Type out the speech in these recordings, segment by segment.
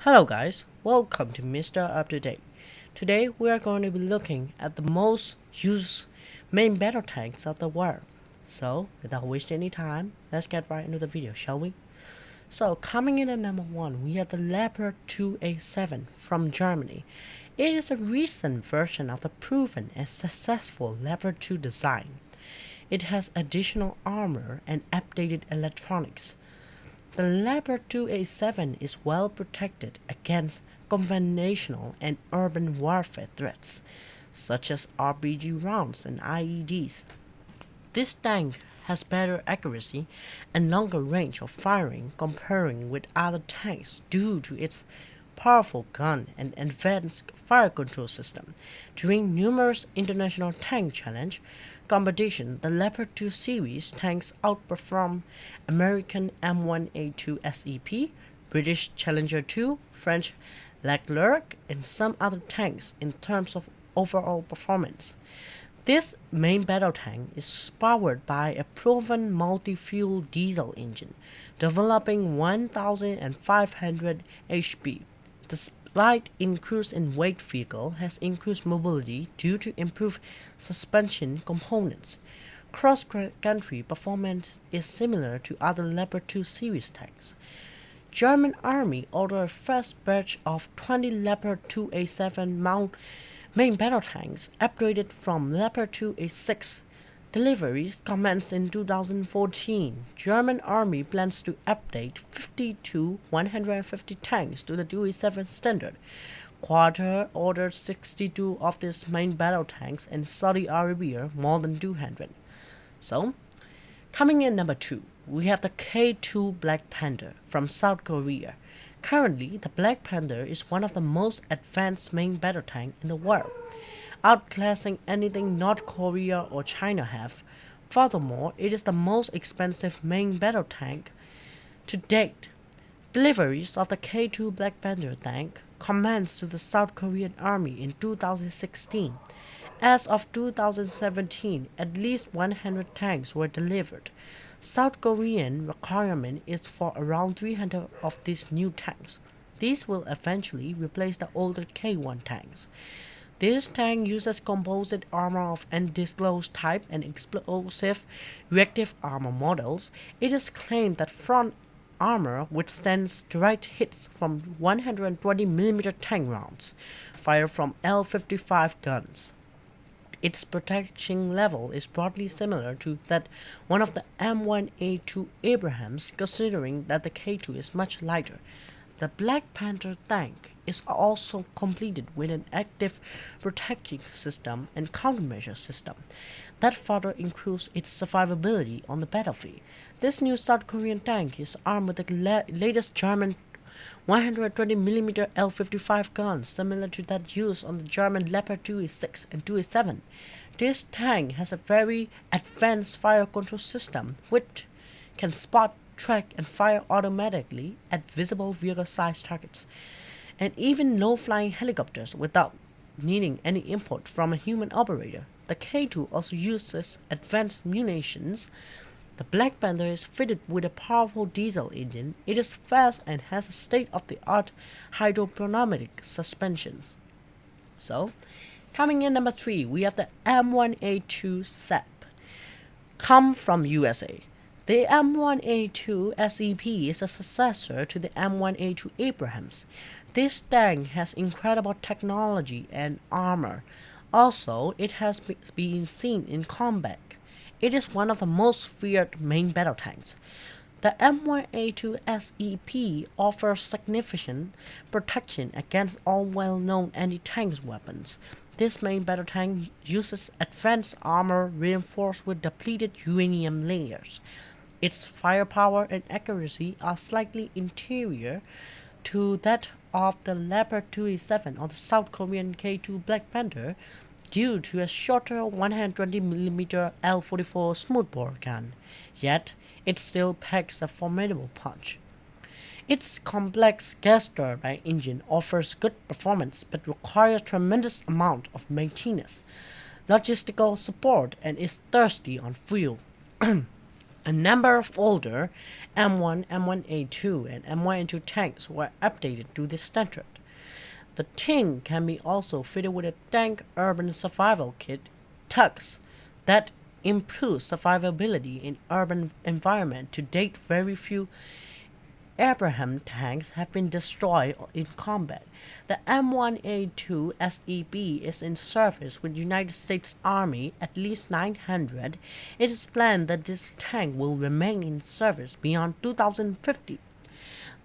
Hello guys, welcome to Mr. Up to Date. Today we are going to be looking at the most used main battle tanks of the world. So without wasting any time, let's get right into the video, shall we? So coming in at number 1, we have the Leopard 2A7 from Germany. It is a recent version of the proven and successful Leopard 2 design. It has additional armor and updated electronics. The Leopard 2A7 is well protected against conventional and urban warfare threats, such as RPG rounds and IEDs. This tank has better accuracy and longer range of firing comparing with other tanks due to its powerful gun and advanced fire control system. During numerous international tank challenge competition, the Leopard 2 series tanks outperform American M1A2 SEP, British Challenger 2, French Leclerc, and some other tanks in terms of overall performance. This main battle tank is powered by a proven multi-fuel diesel engine, developing 1,500 HP. The slight increase in weight vehicle has increased mobility due to improved suspension components. Cross-country performance is similar to other Leopard 2 series tanks. German Army ordered a first batch of 20 Leopard 2A7 main battle tanks upgraded from Leopard 2A6. Deliveries commenced in 2014. German Army plans to update 50 to 150 tanks to the 2A7 standard. Qatar ordered 62 of these main battle tanks and Saudi Arabia more than 200. So, coming in number 2, we have the K2 Black Panther from South Korea. Currently, the Black Panther is one of the most advanced main battle tanks in the world, outclassing anything North Korea or China have. Furthermore, it is the most expensive main battle tank to date. Deliveries of the K2 Black Panther tank commenced to the South Korean Army in 2016. As of 2017, at least 100 tanks were delivered. South Korean requirement is for around 300 of these new tanks. These will eventually replace the older K1 tanks. This tank uses composite armor of undisclosed type and explosive reactive armor models. It is claimed that front armor withstands direct hits from 120mm tank rounds fired from L-55 guns. Its protection level is broadly similar to that one of the M1A2 Abrams, considering that the K2 is much lighter. The Black Panther tank is also completed with an active protection system and countermeasure system that further improves its survivability on the battlefield. This new South Korean tank is armed with the latest German 120mm L-55 guns, similar to that used on the German Leopard 2A6 and 2A7. This tank has a very advanced fire control system, which can spot, track, and fire automatically at visible vehicle-sized targets, and even low-flying helicopters without needing any input from a human operator. The K2 also uses advanced munitions. The Black Panther is fitted with a powerful diesel engine. It is fast and has a state-of-the-art hydropneumatic suspension. So, coming in number 3, we have the M1A2 SEP, come from USA. The M1A2 SEP is a successor to the M1A2 Abrams. This tank has incredible technology and armor. Also, it has been seen in combat. It is one of the most feared main battle tanks. The M1A2 SEP offers significant protection against all well-known anti-tank weapons. This main battle tank uses advanced armor reinforced with depleted uranium layers. Its firepower and accuracy are slightly inferior to that of the Leopard 2A7 or the South Korean K2 Black Panther due to a shorter 120mm L44 smoothbore gun, yet it still packs a formidable punch. Its complex gas turbine engine offers good performance but requires tremendous amount of maintenance, logistical support, and is thirsty on fuel. A number of older M1, M1A2, and M1A2 tanks were updated to this standard. The tank can be also fitted with a Tank Urban Survival Kit (TUX) that improves survivability in urban environment. To date, very few Abraham tanks have been destroyed in combat. The M1A2 SEB is in service with United States Army, at least 900. It is planned that this tank will remain in service beyond 2050.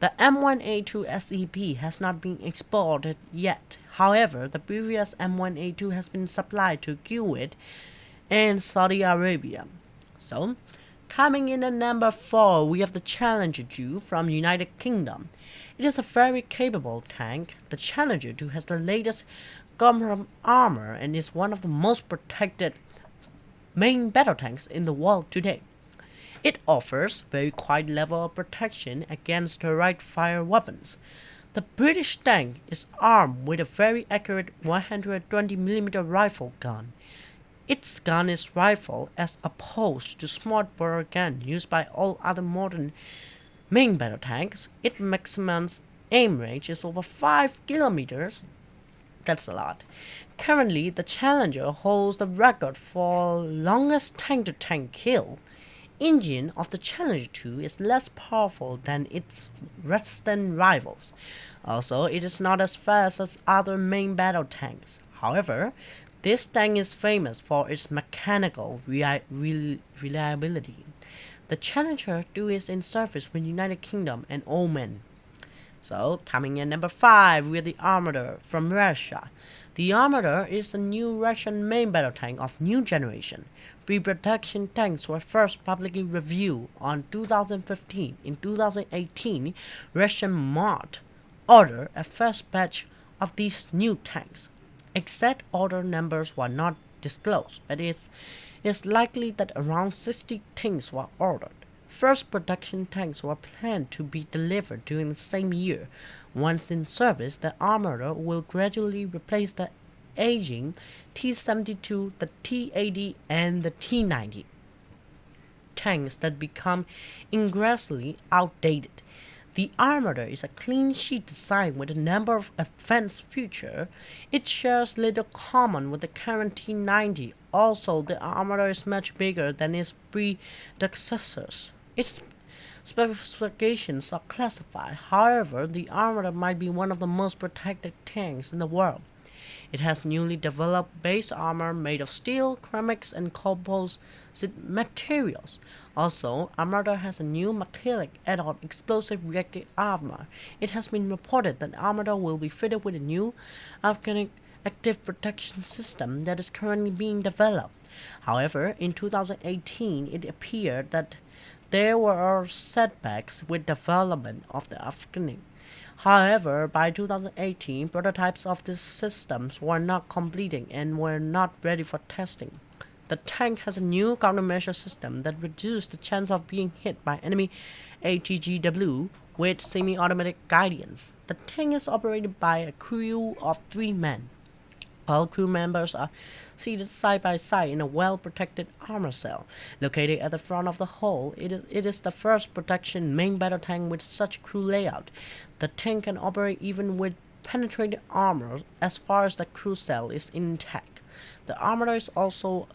The M1A2 SEB has not been exported yet. However, the previous M1A2 has been supplied to Kuwait and Saudi Arabia. So, coming in at number 4, we have the Challenger 2 from United Kingdom. It is a very capable tank. The Challenger 2 has the latest Gundam armor and is one of the most protected main battle tanks in the world today. It offers very wide level of protection against direct fire weapons. The British tank is armed with a very accurate 120mm rifle gun. Its gun is rifle as opposed to smart bore gun used by all other modern main battle tanks. Its maximum aim range is over 5 kilometers. That's a lot. Currently, the Challenger holds the record for longest tank-to-tank kill. Engine of the Challenger 2 is less powerful than its Western rivals. Also, it is not as fast as other main battle tanks. However, this tank is famous for its mechanical reliability. The Challenger 2 is in service with United Kingdom and Oman. So, coming in number 5, we have the Armada from Russia. The Armada is a new Russian main battle tank of new generation. Pre-production tanks were first publicly reviewed on 2015. In 2018, Russian MOD ordered a first batch of these new tanks. Exact order numbers were not disclosed, but it is likely that around 60 tanks were ordered. First production tanks were planned to be delivered during the same year. Once in service, the Armada will gradually replace the aging T-72, the T-80, and the T-90 tanks that become increasingly outdated. The Armada is a clean sheet design with a number of advanced features. It shares little common with the current T-90. Also, the Armada is much bigger than its predecessors. Its specifications are classified. However, the Armada might be one of the most protected tanks in the world. It has newly developed base armor made of steel, ceramics, and composite materials. Also, Armada has a new metallic add-on explosive reactive armor. It has been reported that Armada will be fitted with a new Afghan active protection system that is currently being developed. However, in 2018, it appeared that there were setbacks with development of the Afghan. However, by 2018, prototypes of these systems were not completed and were not ready for testing. The tank has a new countermeasure system that reduces the chance of being hit by enemy ATGW with semi-automatic guidance. The tank is operated by a crew of 3 men. All crew members are seated side by side in a well-protected armor cell located at the front of the hull. It is the first production main battle tank with such crew layout. The tank can operate even with penetrating armor as far as the crew cell is intact. The Armada is also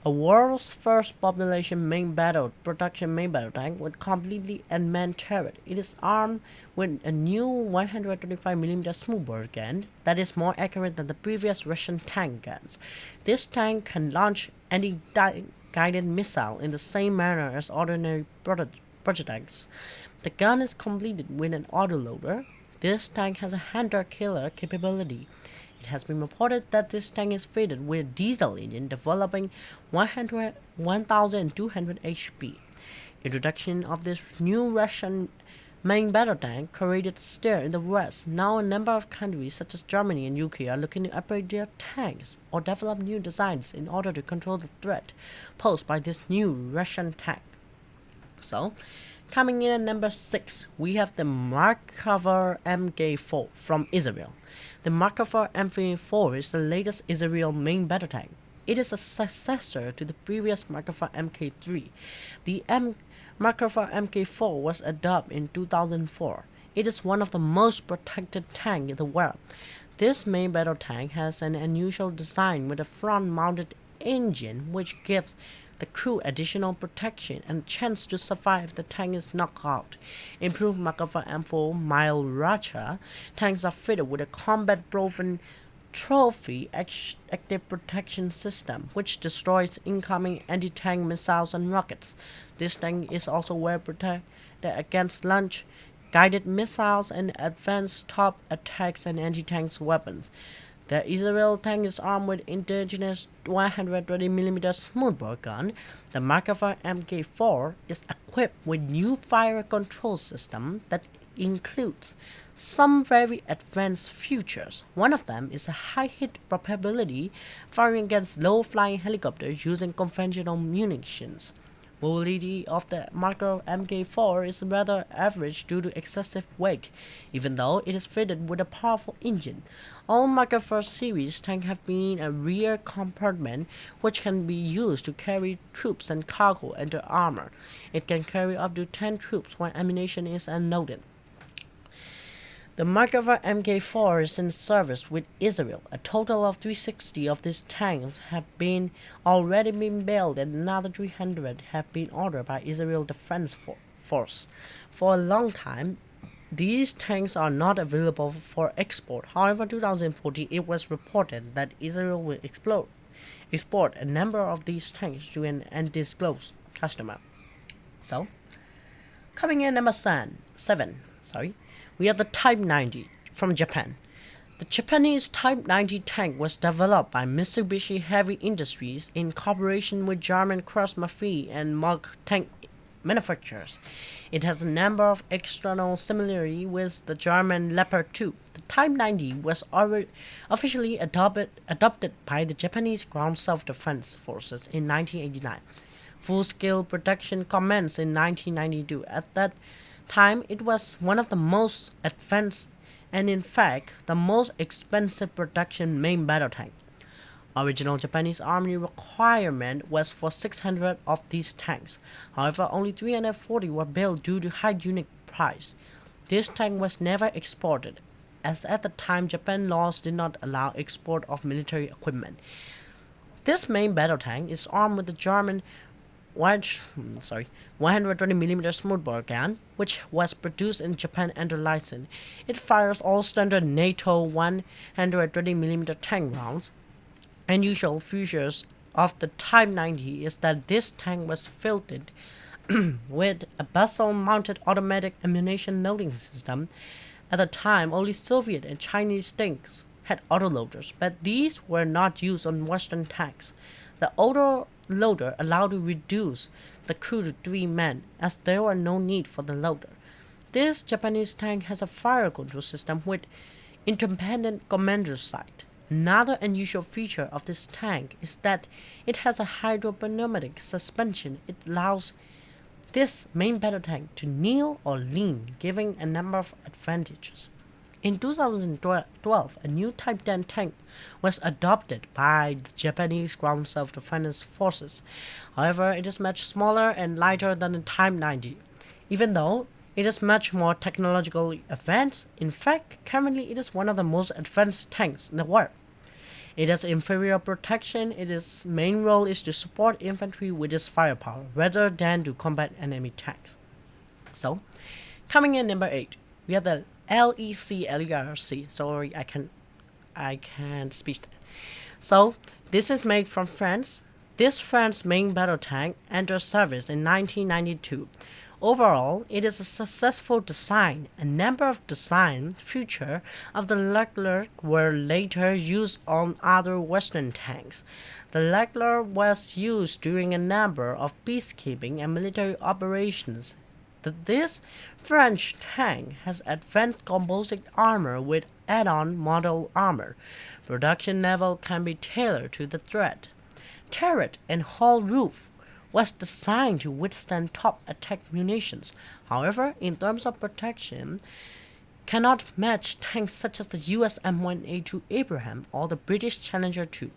a world's first production main battle tank with completely unmanned turret. It is armed with a new 125mm smoothbore gun that is more accurate than the previous Russian tank guns. This tank can launch any guided missile in the same manner as ordinary projectiles. The gun is completed with an autoloader. This tank has a hunter-killer capability. It has been reported that this tank is fitted with a diesel engine developing 1,200 HP. Introduction of this new Russian main battle tank created stir in the West. Now a number of countries such as Germany and UK are looking to upgrade their tanks or develop new designs in order to control the threat posed by this new Russian tank. So, coming in at number 6, we have the Markava MK4 from Israel. The Markava MK4 is the latest Israel main battle tank. It is a successor to the previous Markava MK3. The MacArthur Mk4 was adopted in 2004. It is one of the most protected tanks in the world. This main battle tank has an unusual design with a front-mounted engine which gives the crew additional protection and chance to survive if the tank is knocked out. Improved MacArthur M4 Maharaja tanks are fitted with a combat-proven Trophy active protection system, which destroys incoming anti-tank missiles and rockets. This tank is also well protected against launch guided missiles and advanced top attacks and anti-tank weapons. The Israel tank is armed with indigenous 120mm smoothbore gun. The MacArthur Mk4 is equipped with new fire control system that includes some very advanced features. One of them is a high hit probability firing against low-flying helicopters using conventional munitions. Mobility of the Marker Mk4 is rather average due to excessive weight, even though it is fitted with a powerful engine. All Marker 4 series tanks have been a rear compartment which can be used to carry troops and cargo under armor. It can carry up to 10 troops when ammunition is unloaded. The MacArthur Mk4 is in service with Israel. A total of 360 of these tanks have already been built and another 300 have been ordered by Israel Defense Force. For a long time, these tanks are not available for export. However, in 2014, it was reported that Israel will export a number of these tanks to an undisclosed customer. So, coming in number 7, we have the Type 90 from Japan. The Japanese Type 90 tank was developed by Mitsubishi Heavy Industries in cooperation with German Kriegsmarine and Mark tank manufacturers. It has a number of external similarities with the German Leopard 2. The Type 90 was officially adopted by the Japanese Ground Self-Defense Forces in 1989. Full-scale production commenced in 1992. At that time, it was one of the most advanced and in fact the most expensive production main battle tank. Original Japanese Army requirement was for 600 of these tanks. However, only 340 were built due to high unit price. This tank was never exported, as at the time Japan laws did not allow export of military equipment. This main battle tank is armed with the German 120mm smoothbore gun, which was produced in Japan under license. It fires all standard NATO 120mm tank rounds. Unusual features of the Type 90 is that this tank was fitted with a bezel-mounted automatic ammunition loading system. At the time, only Soviet and Chinese tanks had autoloaders, but these were not used on Western tanks. The autoloader allowed to reduce the crew to 3 men, as there were no need for the loader. This Japanese tank has a fire control system with independent commander sight. Another unusual feature of this tank is that it has a hydropneumatic suspension. It allows this main battle tank to kneel or lean, giving a number of advantages. In 2012, a new Type 10 tank was adopted by the Japanese Ground Self-Defense Forces. However, it is much smaller and lighter than the Type 90. Even though it is much more technologically advanced, in fact, currently it is one of the most advanced tanks in the world. It has inferior protection. Its main role is to support infantry with its firepower, rather than to combat enemy tanks. So, coming in number 8, we have the LEC. Sorry, I can't speak. So, this is made from France. This French main battle tank entered service in 1992. Overall, it is a successful design. A number of design features of the Leclerc were later used on other Western tanks. The Leclerc was used during a number of peacekeeping and military operations. This French tank has advanced composite armor with add-on model armor. Production level can be tailored to the threat. Turret and hull roof was designed to withstand top attack munitions. However, in terms of protection, cannot match tanks such as the US M1A2 Abraham or the British Challenger 2.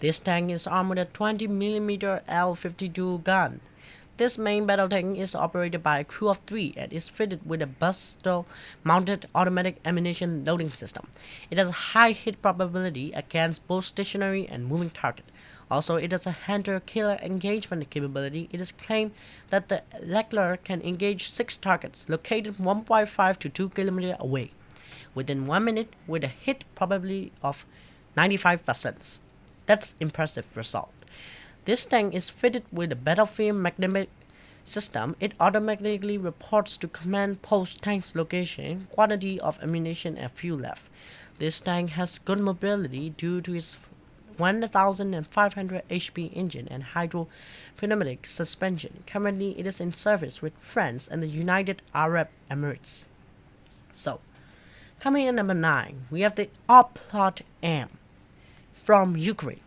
This tank is armed with a 20mm L52 gun. This main battle tank is operated by a crew of 3 and is fitted with a bustle-mounted automatic ammunition loading system. It has a high hit probability against both stationary and moving target. Also, it has a hunter-killer engagement capability. It is claimed that the Leckler can engage 6 targets located 1.5 to 2 km away within 1 minute with a hit probability of 95%. That's impressive result. This tank is fitted with a battlefield magnetic system. It automatically reports to command post tank's location, quantity of ammunition and fuel left. This tank has good mobility due to its 1,500 HP engine and hydropneumatic suspension. Currently, it is in service with France and the United Arab Emirates. So, coming in number 9, we have the Oplot M from Ukraine.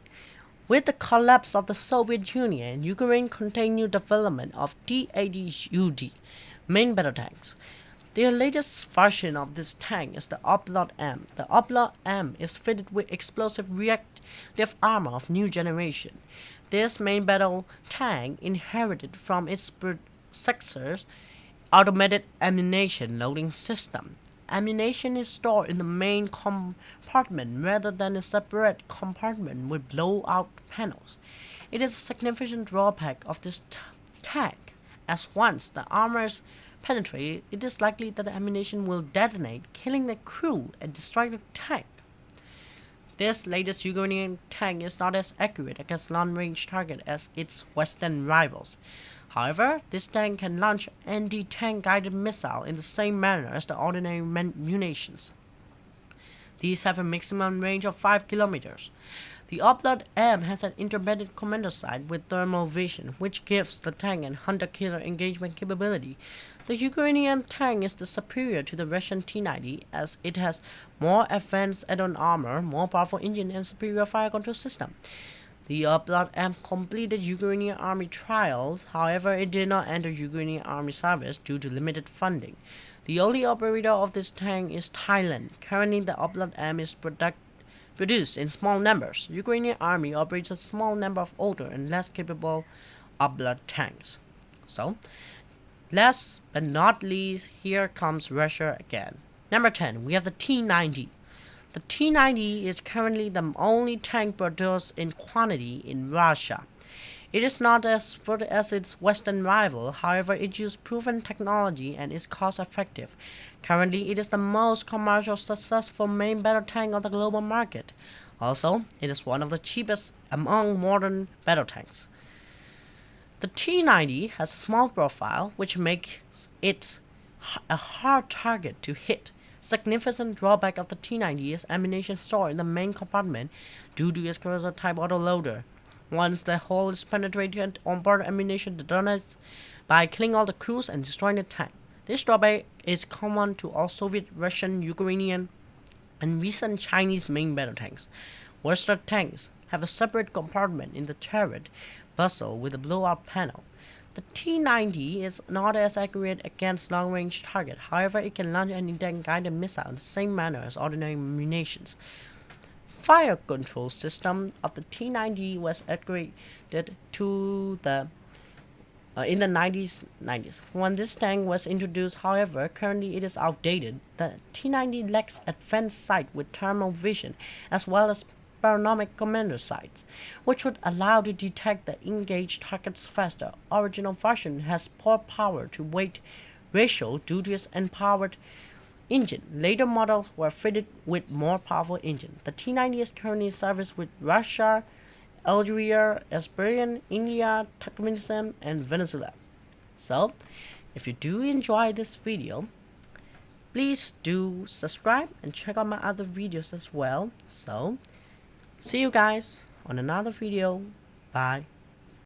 With the collapse of the Soviet Union, Ukraine continued development of T-80UD main battle tanks. The latest version of this tank is the Oplot M. The Oplot M is fitted with explosive reactive armor of new generation. This main battle tank inherited from its predecessor's automated ammunition loading system. Ammunition is stored in the main compartment rather than a separate compartment with blowout panels. It is a significant drawback of this tank, as once the armor is penetrated, it is likely that the ammunition will detonate, killing the crew and destroying the tank. This latest Ukrainian tank is not as accurate against long-range targets as its Western rivals. However, this tank can launch anti-tank guided missiles in the same manner as the ordinary munitions. These have a maximum range of 5 kilometers. The Oplot M has an interbedded commander sight with thermal vision, which gives the tank an hunter-killer engagement capability. The Ukrainian tank is superior to the Russian T-90 as it has more advanced add-on armor, more powerful engine, and superior fire control system. The Oplot M completed Ukrainian army trials, however it did not enter Ukrainian army service due to limited funding. The only operator of this tank is Thailand. Currently the Oplot M is produced in small numbers. Ukrainian army operates a small number of older and less capable Oplot tanks. So, last but not least, here comes Russia again. Number 10, we have the T-90. The T-90 is currently the only tank produced in quantity in Russia. It is not as good as its Western rival, however it uses proven technology and is cost-effective. Currently, it is the most commercial successful main battle tank on the global market. Also, it is one of the cheapest among modern battle tanks. The T-90 has a small profile, which makes it a hard target to hit. Significant drawback of the T-90 is ammunition stored in the main compartment due to its cruiser-type autoloader. Once the hole is penetrated, onboard ammunition detonates by killing all the crews and destroying the tank. This drawback is common to all Soviet, Russian, Ukrainian, and recent Chinese main battle tanks. Western tanks have a separate compartment in the turret bustle with a blowout panel. The T-90 is not as accurate against long-range targets. However, it can launch an anti-tank guided missile in the same manner as ordinary munitions. Fire control system of the T-90 was upgraded to the in the 90s. When this tank was introduced, however, currently it is outdated. The T-90 lacks advanced sight with thermal vision as well as panoramic commander sights, which would allow to detect the engaged targets faster. Original version has poor power to weight ratio due to its unpowered engine. Later models were fitted with more powerful engine. The T-90 is currently in service with Russia, Algeria, Azerbaijan, India, Turkmenistan, and Venezuela. So, if you do enjoy this video, please do subscribe and check out my other videos as well. So, see you guys on another video. Bye.